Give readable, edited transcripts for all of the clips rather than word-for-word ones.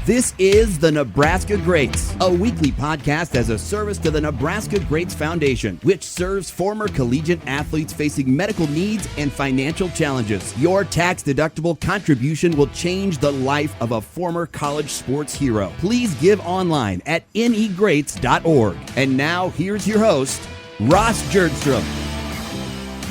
This is the Nebraska Greats, a weekly podcast as a service to the Nebraska Greats Foundation, which serves former collegiate athletes facing medical needs and financial challenges. Your tax-deductible contribution will change the life of a former college sports hero. Please give online at negreats.org. And now, here's your host, Ross Jernstrom.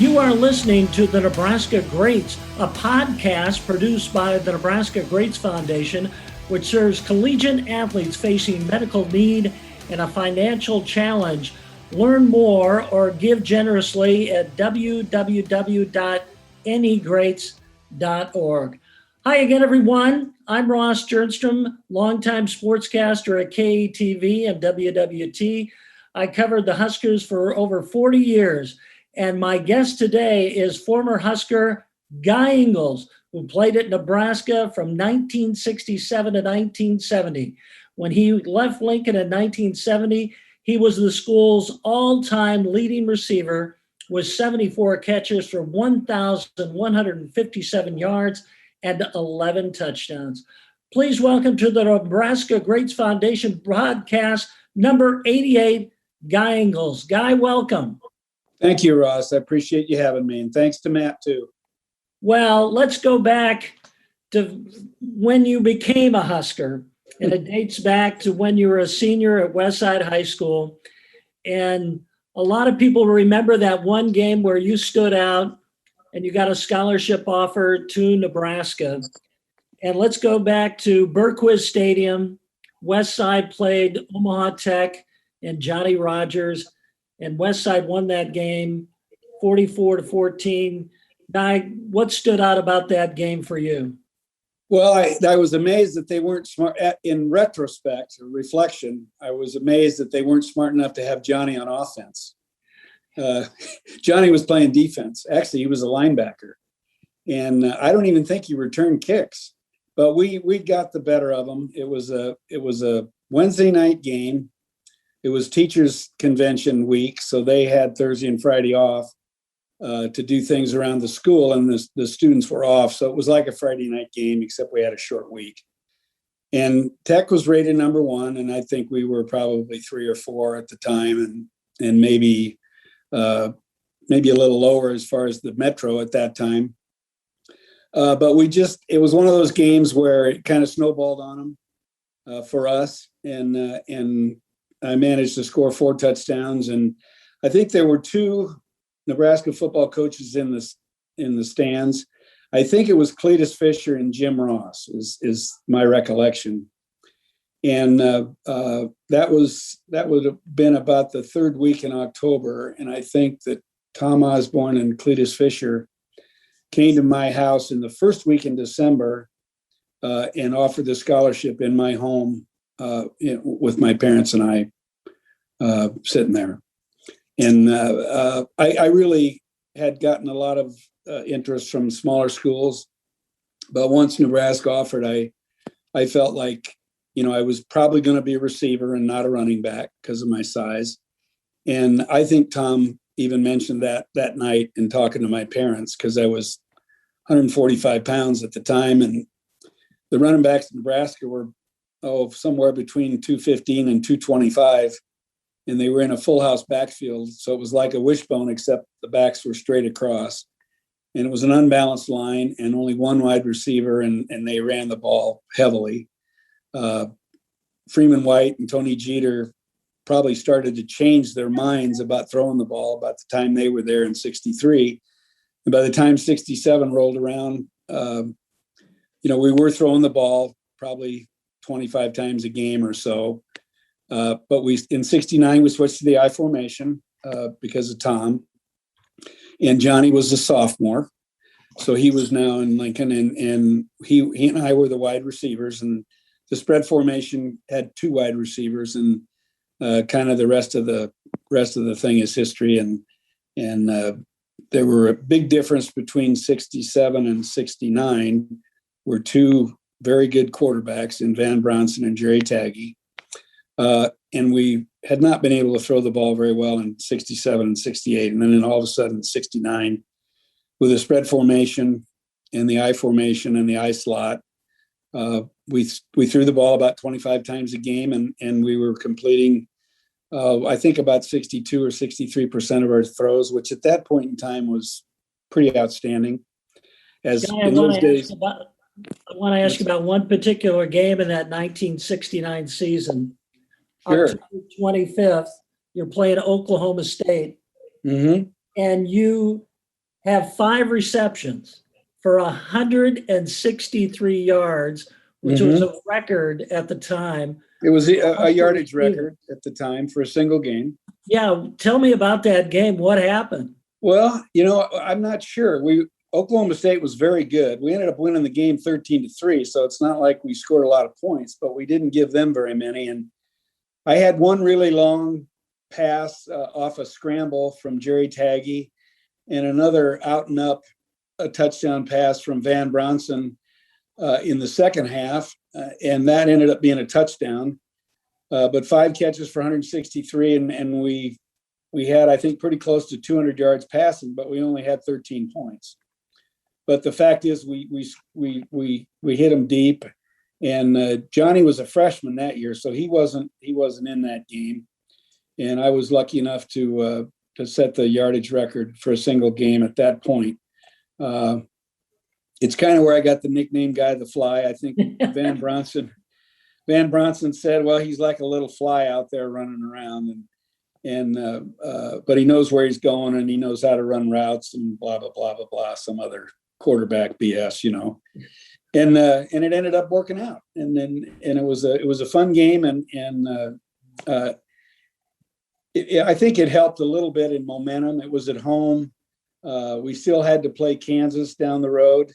You are listening to the Nebraska Greats, a podcast produced by the Nebraska Greats Foundation, which serves collegiate athletes facing medical need and a financial challenge. Learn more or give generously at www.negreats.org. Hi again, everyone. I'm Ross Jernstrom, longtime sportscaster at KETV and WWT. I covered the Huskers for over 40 years, and my guest today is former Husker Guy Ingles, who played at Nebraska from 1967 to 1970. When he left Lincoln in 1970, he was the school's all-time leading receiver with 74 catches for 1,157 yards and 11 touchdowns. Please welcome to the Nebraska Greats Foundation broadcast number 88, Guy Ingles. Guy, welcome. Thank you, Ross. I appreciate you having me, and thanks to Matt, too. Well, let's go back to when you became a Husker, and it dates back to when you were a senior at Westside High School. And a lot of people remember that one game where you stood out and you got a scholarship offer to Nebraska. And let's go back to Berquist Stadium. Westside played Omaha Tech and Johnny Rogers, and Westside won that game 44-14. Guy, what stood out about that game for you? Well, I was amazed that they weren't smart. In retrospect, or reflection, I was amazed that they weren't smart enough to have Johnny on offense. Johnny was playing defense. Actually, he was a linebacker. And I don't even think he returned kicks. But we got the better of them. It was a Wednesday night game. It was teachers' convention week, so they had Thursday and Friday off to do things around the school, and the students were off. So it was like a Friday night game, except we had a short week. And Tech was rated number one, and I think we were probably 3 or 4 at the time, and maybe a little lower as far as the Metro at that time. But it was one of those games where it kind of snowballed on them for us, and I managed to score 4 touchdowns, and I think there were 2 Nebraska football coaches in the stands. I think it was Cletus Fisher and Jim Ross is my recollection. And that would have been about the 3rd week in October. And I think that Tom Osborne and Cletus Fisher came to my house in the 1st week in December and offered the scholarship in my home with my parents and I sitting there. And I really had gotten a lot of interest from smaller schools. But once Nebraska offered, I felt like, I was probably going to be a receiver and not a running back because of my size. And I think Tom even mentioned that night in talking to my parents, because I was 145 pounds at the time. And the running backs in Nebraska were somewhere between 215 and 225. And they were in a full house backfield. So it was like a wishbone, except the backs were straight across. And it was an unbalanced line and only one wide receiver, and they ran the ball heavily. Freeman White and Tony Jeter probably started to change their minds about throwing the ball about the time they were there in 63. And by the time 67 rolled around, we were throwing the ball probably 25 times a game or so. But in 69, we switched to the I formation because of Tom. And Johnny was a sophomore. So he was now in Lincoln, and he and I were the wide receivers. And the spread formation had 2 wide receivers, and kind of the rest of the thing is history. And there were a big difference between 67 and 69 were 2 very good quarterbacks in Van Bronson and Jerry Taggy. And we had not been able to throw the ball very well in 67 and 68. And then all of a sudden, 69, with a spread formation and the I formation and the I slot, We threw the ball about 25 times a game, and we were completing, I think, about 62 or 63% of our throws, which at that point in time was pretty outstanding. As Guy, in those days, I want to ask you about one particular game in that 1969 season. sure. October 25th, you're playing Oklahoma State, Mm-hmm. and you have 5 receptions for 163 yards, which was a record at the time. It was a yardage record at the time for a single game. Yeah, tell me about that game. What happened? Well, I'm not sure. Oklahoma State was very good. We ended up winning the game 13-3, so it's not like we scored a lot of points, but we didn't give them very many. And I had one really long pass off a scramble from Jerry Taggy, and another out and up a touchdown pass from Van Bronson in the second half, and that ended up being a touchdown. But 5 catches for 163, and we had, I think, pretty close to 200 yards passing, but we only had 13 points. But the fact is, we hit him deep, and Johnny was a freshman that year, so he wasn't in that game, and I was lucky enough to set the yardage record for a single game at that point. It's kind of where I got the nickname Guy the Fly. I think Van Bronson said, well, he's like a little fly out there running around, but he knows where he's going, and he knows how to run routes and blah, blah, blah, blah, blah, some other quarterback BS, and it ended up working out. And it was a fun game. I think it helped a little bit in momentum. It was at home. We still had to play Kansas down the road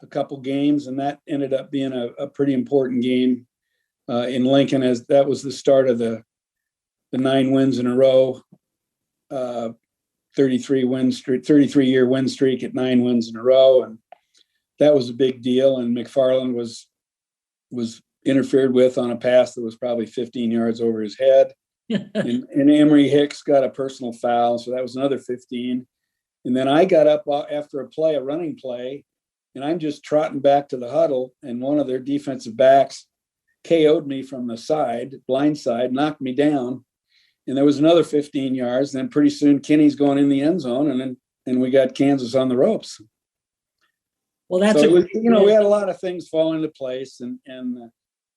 a couple games, and that ended up being a pretty important game in Lincoln, as that was the start of the 9 wins in a row, 33-year win streak at 9 wins in a row, and that was a big deal. And McFarland was interfered with on a pass that was probably 15 yards over his head, and Emory Hicks got a personal foul, so that was another 15. And then I got up after a running play, and I'm just trotting back to the huddle, and one of their defensive backs KO'd me from the side, blind side, knocked me down, and there was another 15 yards. And then pretty soon Kenny's going in the end zone, and we got Kansas on the ropes. Well, that's we had a lot of things fall into place, and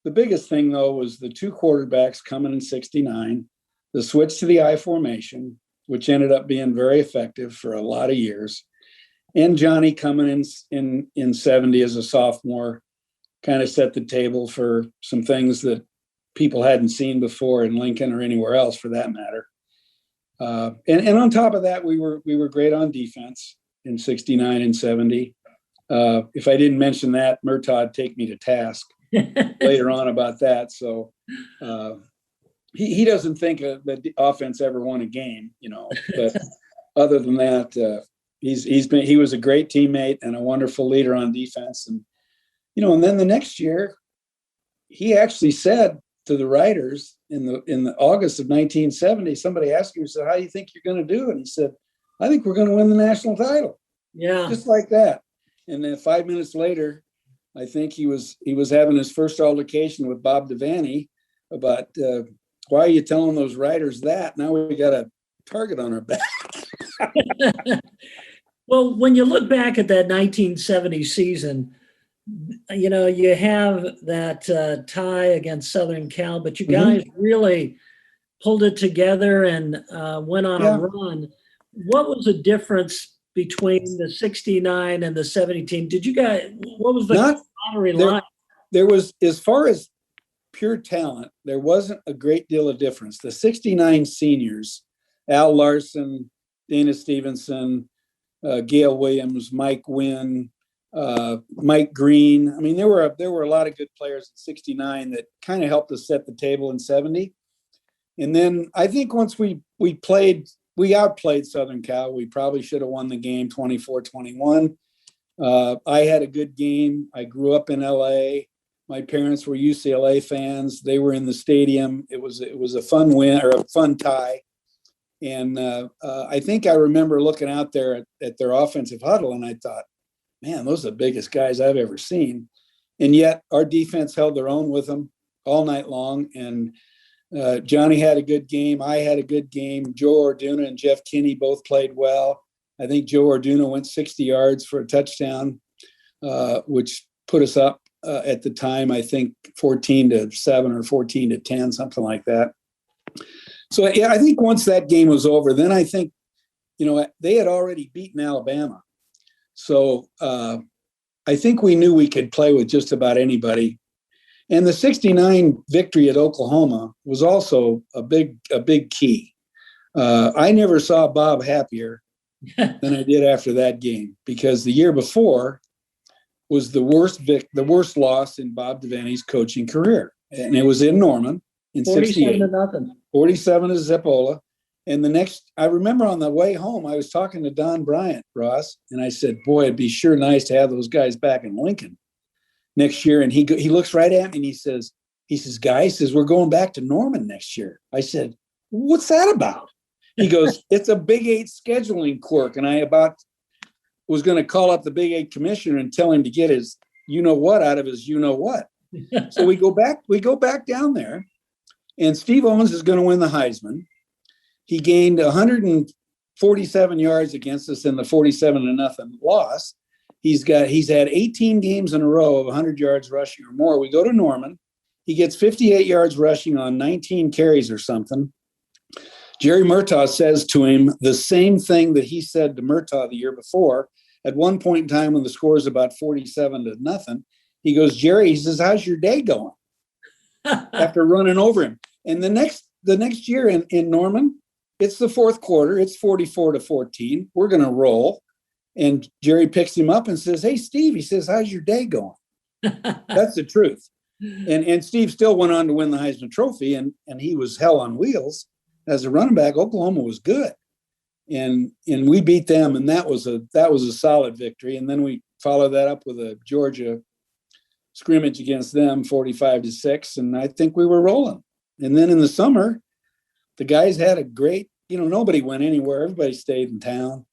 the biggest thing though was the 2 quarterbacks coming in 69, the switch to the I formation, which ended up being very effective for a lot of years, and Johnny coming in 70 as a sophomore kind of set the table for some things that people hadn't seen before in Lincoln or anywhere else for that matter. And on top of that, we were great on defense in 69 and 70. If I didn't mention that, Murtaugh would take me to task later on about that. So he doesn't think that the offense ever won a game, but other than that, he was a great teammate and a wonderful leader on defense. And, and then the next year, he actually said to the writers in the August of 1970, somebody asked him, he said, how do you think you're going to do? And he said, I think we're going to win the national title. Yeah. Just like that. And then 5 minutes later, I think he was having his first altercation with Bob Devaney about why are you telling those writers that? Now we got a target on our back. Well, when you look back at that 1970 season, you have that tie against Southern Cal, but you guys really pulled it together and went on a run. What was the difference between the 69 and the 70 team? What was the line? There was, as far as pure talent, there wasn't a great deal of difference. The 69 seniors, Al Larson, Dana Stevenson, Gail Williams, Mike Wynn, Mike Green. I mean, there were a lot of good players in 69 that kind of helped us set the table in 70. And then I think once we outplayed Southern Cal. We probably should have won the game 24-21. I had a good game. I grew up in LA. My parents were UCLA fans. They were in the stadium. It was a fun win, or a fun tie. And I think I remember looking out there at their offensive huddle, and I thought, man, those are the biggest guys I've ever seen. And yet our defense held their own with them all night long. And Johnny had a good game. I had a good game. Joe Orduna and Jeff Kinney both played well. I think Joe Orduna went 60 yards for a touchdown, which put us up at the time, I think 14-7 or 14-10, something like that. So, yeah, I think once that game was over, then I think, they had already beaten Alabama. So I think we knew we could play with just about anybody. And the 69 victory at Oklahoma was also a big key. I never saw Bob happier than I did after that game, because the year before was the worst loss in Bob Devaney's coaching career. And it was in Norman in 68. 47-0. 47 to Zippola. And I remember on the way home, I was talking to Don Bryant, Ross, and I said, boy, it'd be sure nice to have those guys back in Lincoln next year. And he looks right at me and he says, Guy, we're going back to Norman next year. I said, what's that about? He goes, it's a Big 8 scheduling quirk. And I was going to call up the Big 8 commissioner and tell him to get his you-know-what out of his you-know-what. So we go back down there, and Steve Owens is going to win the Heisman. He gained 147 yards against us in the 47-0 loss. He's had 18 games in a row of 100 yards rushing or more. We go to Norman. He gets 58 yards rushing on 19 carries or something. Jerry Murtaugh says to him the same thing that he said to Murtaugh the year before. At one point in time, when the score is about 47-0, he goes, Jerry, he says, how's your day going? After running over him. And the next year in Norman, it's the fourth quarter. It's 44-14. We're going to roll. And Jerry picks him up and says, hey, Steve, he says, how's your day going? That's the truth. And Steve still went on to win the Heisman Trophy, and he was hell on wheels. As a running back, Oklahoma was good. And we beat them, and that was a solid victory. And then we followed that up with a Georgia scrimmage against them, 45-6, and I think we were rolling. And then in the summer, the guys had a great, nobody went anywhere. Everybody stayed in town.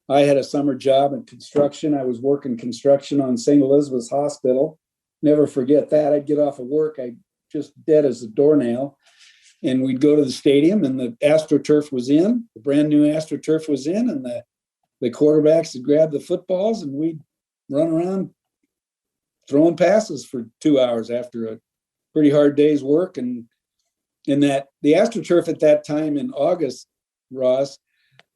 I had a summer job in construction. I was working construction on St. Elizabeth's Hospital. Never forget that. I'd get off of work. I just dead as a doornail. And we'd go to the stadium, and the AstroTurf was in. The brand new AstroTurf was in, and the quarterbacks would grab the footballs, and we'd run around throwing passes for 2 hours after a pretty hard day's work. And that the AstroTurf at that time in August, Ross,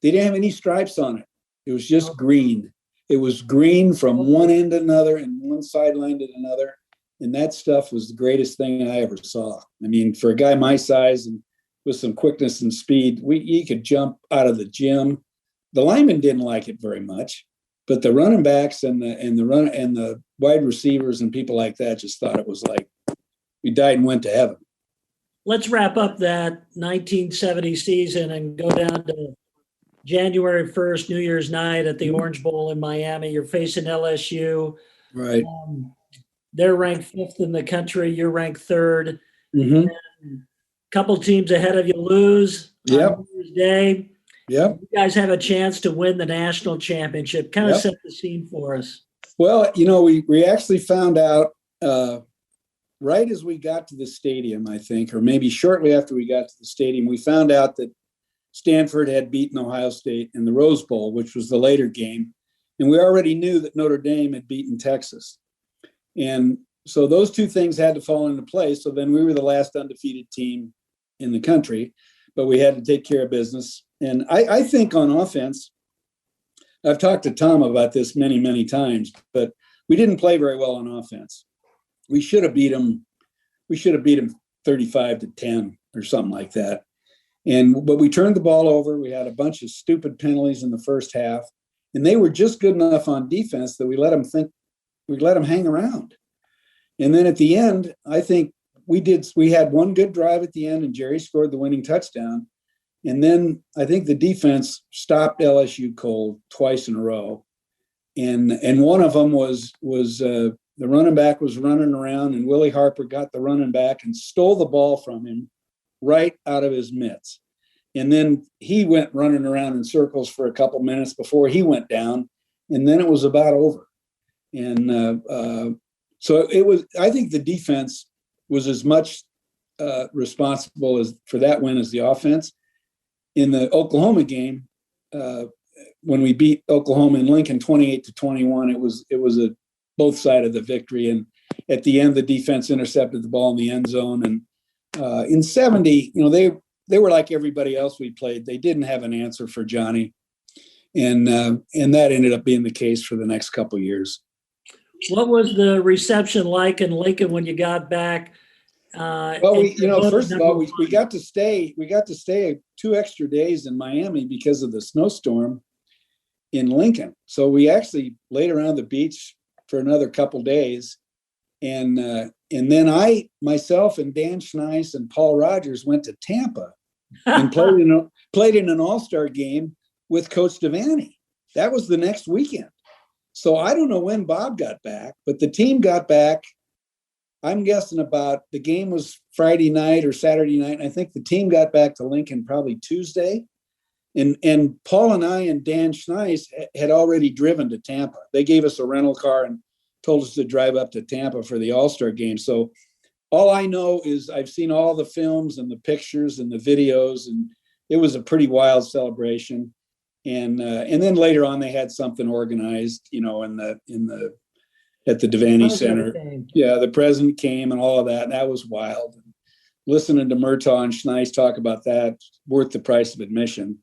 they didn't have any stripes on it. It was just green. It was green from one end to another and one sideline to another. And that stuff was the greatest thing I ever saw. I mean, for a guy my size and with some quickness and speed, he could jump out of the gym. The linemen didn't like it very much, but the running backs and the wide receivers and people like that just thought it was like we died and went to heaven. Let's wrap up that 1970 season and go down to January 1st, New Year's night at the Orange Bowl in Miami. You're facing LSU. Right. They're ranked 5th in the country. You're ranked 3rd. Mm-hmm. A couple teams ahead of you lose on New Year's Day. Yep. You guys have a chance to win the national championship. Kind of set the scene for us. Well, we actually found out right as we got to the stadium, I think, or maybe shortly after we got to the stadium, we found out that Stanford had beaten Ohio State in the Rose Bowl, which was the later game. And we already knew that Notre Dame had beaten Texas. And so those two things had to fall into place. So then we were the last undefeated team in the country, but we had to take care of business. And I think on offense, I've talked to Tom about this many, many times, but we didn't play very well on offense. We should have beat them. We should have beat them 35-10 or something like that. But we turned the ball over. We had a bunch of stupid penalties in the first half, and they were just good enough on defense that we let them hang around. And then at the end, I think we had one good drive at the end, and Jerry scored the winning touchdown. And then I think the defense stopped LSU cold twice in a row. And one of them was the running back was running around, and Willie Harper got the running back and stole the ball from him right out of his mitts. And then he went running around in circles for a couple minutes before he went down. And then it was about over. And So I think the defense was as much responsible for that win as the offense. In the Oklahoma game, when we beat Oklahoma in Lincoln 28-21, it was a both sides of the victory. And at the end, the defense intercepted the ball in the end zone. And in 70, they were like everybody else we played. They didn't have an answer for Johnny. And that ended up being the case for the next couple of years. What was the reception like in Lincoln when you got back? Well, first of all, we got to stay 2 extra days in Miami because of the snowstorm in Lincoln. So we actually laid around the beach for another couple days. And then myself and Dan Schneis and Paul Rogers went to Tampa and played in an all-star game with Coach Devaney. That was the next weekend. So I don't know when Bob got back, but the team got back. I'm guessing the game was Friday night or Saturday night. And I think the team got back to Lincoln probably Tuesday. And Paul and I and Dan Schneis had already driven to Tampa. They gave us a rental car and told us to drive up to Tampa for the All-Star game. So all I know is I've seen all the films and the pictures and the videos, and it was a pretty wild celebration. And then later on, they had something organized, at the Devaney Center. Yeah, the president came and all of that. And that was wild. Listening to Murtaugh and Schneis talk about that, worth the price of admission.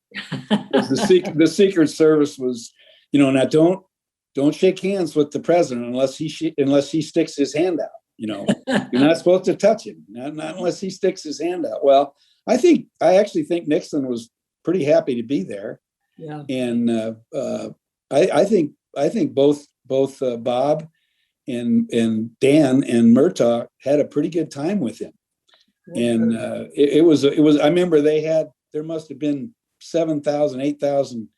The Secret Service was, now don't shake hands with the president unless he sticks his hand out. You're not supposed to touch him, not unless he sticks his hand out. Well, I actually think Nixon was pretty happy to be there. Yeah. And I think both Bob and Dan and Murtaugh had a pretty good time with him. And it was I remember there must have been 7,000, 8,000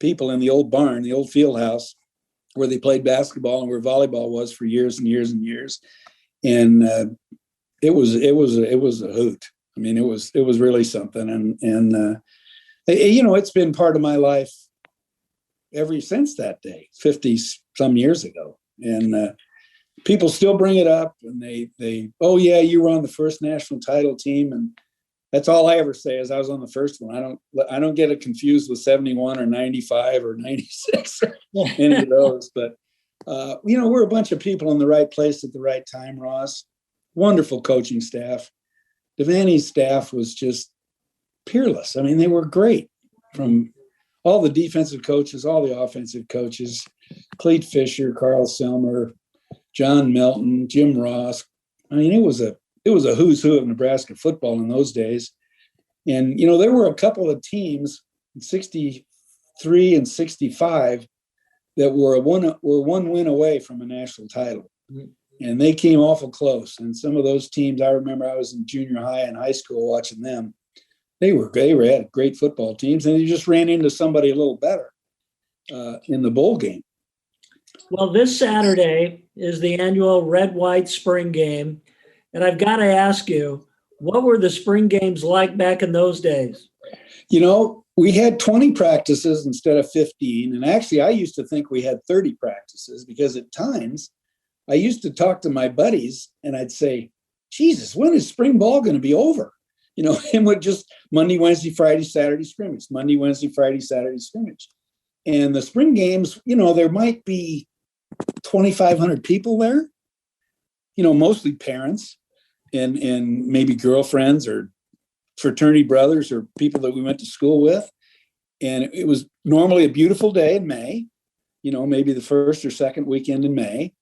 people in the old barn, the old field house where they played basketball and where volleyball was for years and years and years. And it was a hoot. I mean, it was really something. And it's been part of my life ever since that day, 50 some years ago. And people still bring it up, and they oh yeah, you were on the first national title team, and that's all I ever say is I was on the first one. I don't get it confused with 71 or 95 or 96 or any of those. But we're a bunch of people in the right place at the right time. Ross, wonderful coaching staff. Devaney's staff was just peerless. I mean, they were great, from all the defensive coaches, all the offensive coaches, Clete Fisher, Carl Selmer, John Melton, Jim Ross. I mean, it was a who's who of Nebraska football in those days. And, there were a couple of teams in 63 and 65 that were one win away from a national title. And they came awful close. And some of those teams, I remember I was in junior high and high school watching them. They had great football teams, and they just ran into somebody a little better in the bowl game. Well, this Saturday is the annual Red-White Spring Game. And I've got to ask you, what were the spring games like back in those days? We had 20 practices instead of 15. And actually, I used to think we had 30 practices because at times I used to talk to my buddies and I'd say, Jesus, when is spring ball going to be over? And would just Monday, Wednesday, Friday, Saturday scrimmage, Monday, Wednesday, Friday, Saturday scrimmage. And the spring games, there might be 2,500 people there, mostly parents and maybe girlfriends or fraternity brothers or people that we went to school with. And it was normally a beautiful day in May, maybe the first or second weekend in May.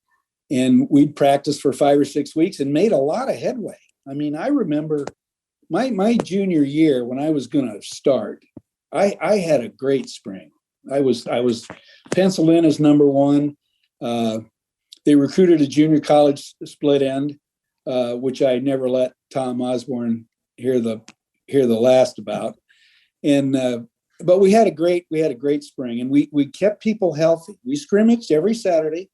And we'd practice for 5 or 6 weeks and made a lot of headway. I mean, I remember my junior year when I was going to start, I had a great spring. I was penciled in as number one. They recruited a junior college split end, which I never let Tom Osborne hear the last about. And but we had a great spring, and we kept people healthy. We scrimmaged every Saturday,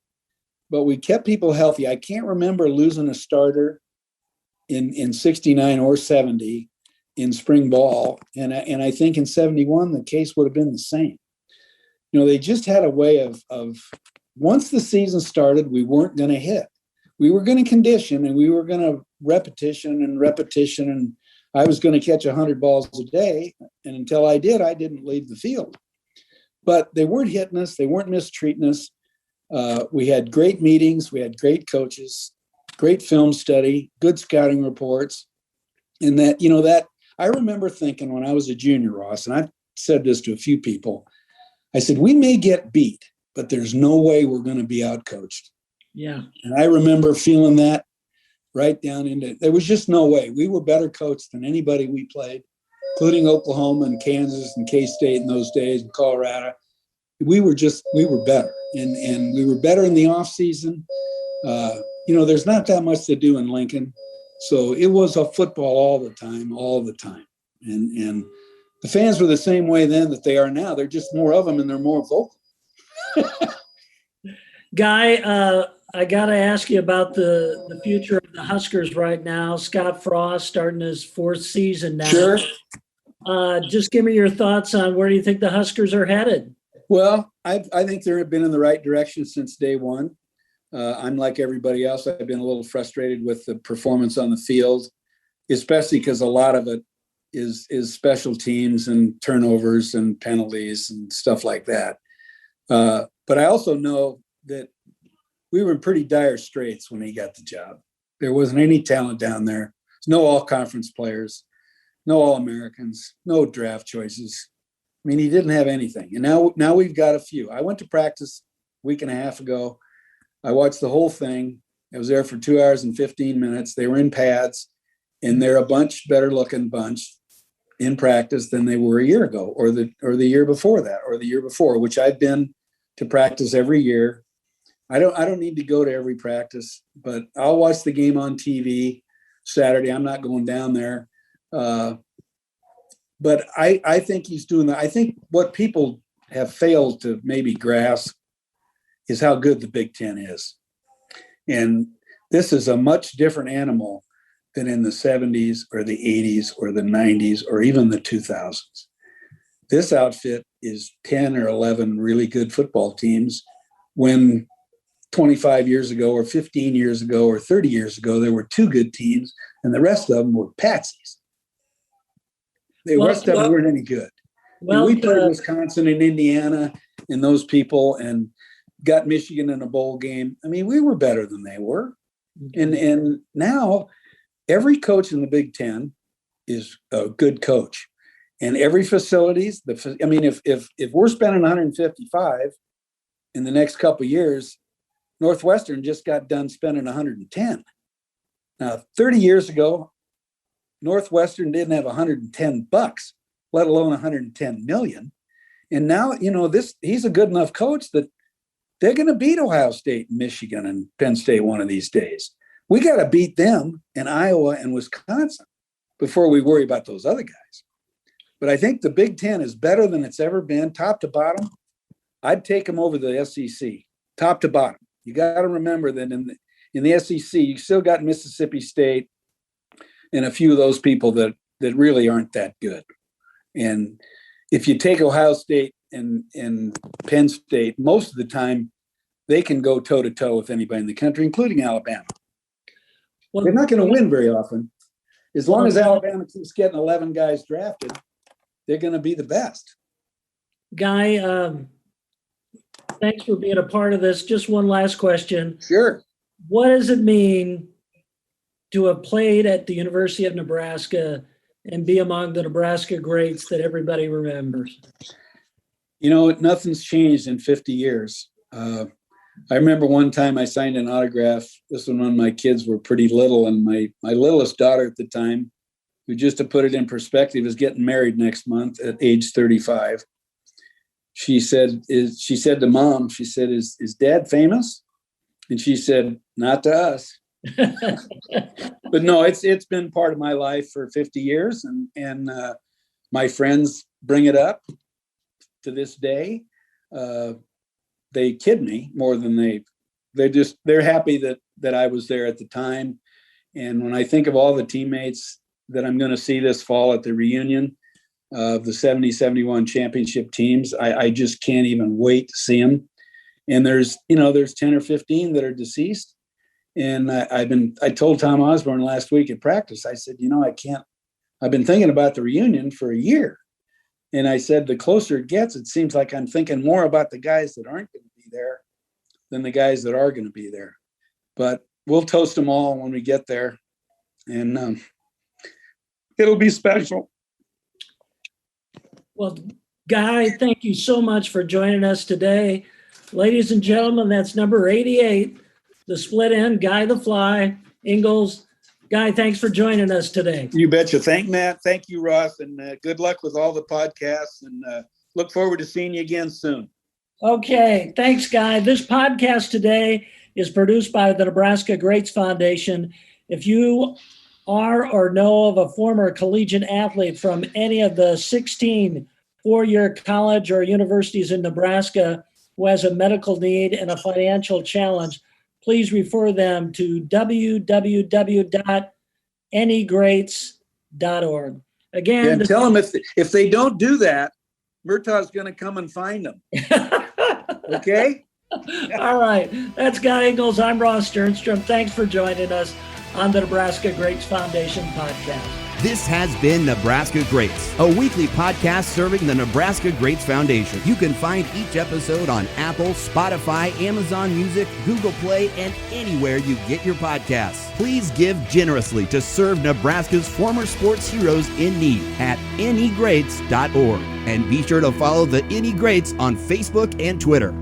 but we kept people healthy. I can't remember losing a starter in 69 or 70 in spring ball. And I think in 71, the case would have been the same. They just had a way of once the season started, we weren't going to hit. we were going to condition, and we were going to repetition, and I was going to catch 100 balls a day. And until I did, I didn't leave the field. But they weren't hitting us. They weren't mistreating us. We had great meetings. We had great coaches, great film study, good scouting reports. And that I remember thinking when I was a junior, Ross, and I've said this to a few people, I said, we may get beat, but there's no way we're going to be outcoached. Yeah. And I remember feeling that right down into, there was just no way. We were better coached than anybody we played, including Oklahoma and Kansas and K-State in those days, and Colorado. We were better. And we were better in the off season. There's not that much to do in Lincoln. So it was a football all the time. And the fans were the same way then that they are now. They're just more of them, and they're more vocal. Guy, I got to ask you about the future of the Huskers right now. Scott Frost starting his 4th season now. Sure. Just give me your thoughts on where do you think the Huskers are headed? Well, I think they've been in the right direction since day one. I'm like everybody else. I've been a little frustrated with the performance on the field, especially because a lot of it is special teams and turnovers and penalties and stuff like that. But I also know that we were in pretty dire straits when he got the job. There wasn't any talent down there. There's no all-conference players, no All-Americans, no draft choices. I mean, he didn't have anything. And now we've got a few. I went to practice a week and a half ago. I watched the whole thing. I was there for 2 hours and 15 minutes. They were in pads, and they're a much better looking bunch in practice than they were a year ago, or the year before that, or the year before, which I've been to practice every year. I don't need to go to every practice, but I'll watch the game on TV Saturday. I'm not going down there. But I think he's doing that. I think what people have failed to maybe grasp is how good the Big Ten is. And this is a much different animal than in the 70s or the 80s or the 90s or even the 2000s. This outfit is 10 or 11 really good football teams when 25 years ago or 15 years ago or 30 years ago, there were 2 good teams and the rest of them were patsies. The rest of them weren't any good. Well, we played Wisconsin and Indiana and those people and got Michigan in a bowl game. I mean, we were better than they were. And now every coach in the Big Ten is a good coach. And every facilities, if we're spending 155 in the next couple of years, Northwestern just got done spending 110. Now, 30 years ago, Northwestern didn't have $110, let alone 110 million. And now, he's a good enough coach that they're going to beat Ohio State, Michigan, and Penn State one of these days. We got to beat them in Iowa and Wisconsin before we worry about those other guys. But I think the Big Ten is better than it's ever been, top to bottom. I'd take them over the SEC, top to bottom. You got to remember that in the SEC, you still got Mississippi State and a few of those people that really aren't that good. And if you take Ohio State and Penn State, most of the time they can go toe-to-toe with anybody in the country, including Alabama. Well, they're not going to win very often. As long as Alabama keeps getting 11 guys drafted, they're going to be the best. Guy, thanks for being a part of this. Just one last question. Sure. What does it mean to have played at the University of Nebraska and be among the Nebraska greats that everybody remembers? Nothing's changed in 50 years. I remember one time I signed an autograph. This was when my kids were pretty little, and my littlest daughter at the time, who, just to put it in perspective, is getting married next month at age 35. She said to Mom, is Dad famous? And she said, not to us. But no, it's been part of my life for 50 years. And my friends bring it up to this day. They kid me more than they're happy that I was there at the time. And when I think of all the teammates that I'm going to see this fall at the reunion of the 70-71 championship teams, I just can't even wait to see them. And there's 10 or 15 that are deceased. And I told Tom Osborne last week at practice, I said, I've been thinking about the reunion for a year. And I said, the closer it gets, it seems like I'm thinking more about the guys that aren't going to be there than the guys that are going to be there. But we'll toast them all when we get there. And it'll be special. Well, Guy, thank you so much for joining us today. Ladies and gentlemen, that's number 88, the split end, Guy the Fly, Ingles. Guy, thanks for joining us today. You betcha. Thank Matt. Thank you, Ross. And good luck with all the podcasts. And look forward to seeing you again soon. Okay. Thanks, Guy. This podcast today is produced by the Nebraska Greats Foundation. If you are or know of a former collegiate athlete from any of the 16 four-year college or universities in Nebraska who has a medical need and a financial challenge, please refer them to www.anygreats.org. Again, and tell them if they don't do that, Murtaugh's going to come and find them. Okay? All right. That's Guy Ingles. I'm Ross Jernstrom. Thanks for joining us on the Nebraska Greats Foundation podcast. This has been Nebraska Greats, a weekly podcast serving the Nebraska Greats Foundation. You can find each episode on Apple, Spotify, Amazon Music, Google Play, and anywhere you get your podcasts. Please give generously to serve Nebraska's former sports heroes in need at anygreats.org. And be sure to follow the Any Greats on Facebook and Twitter.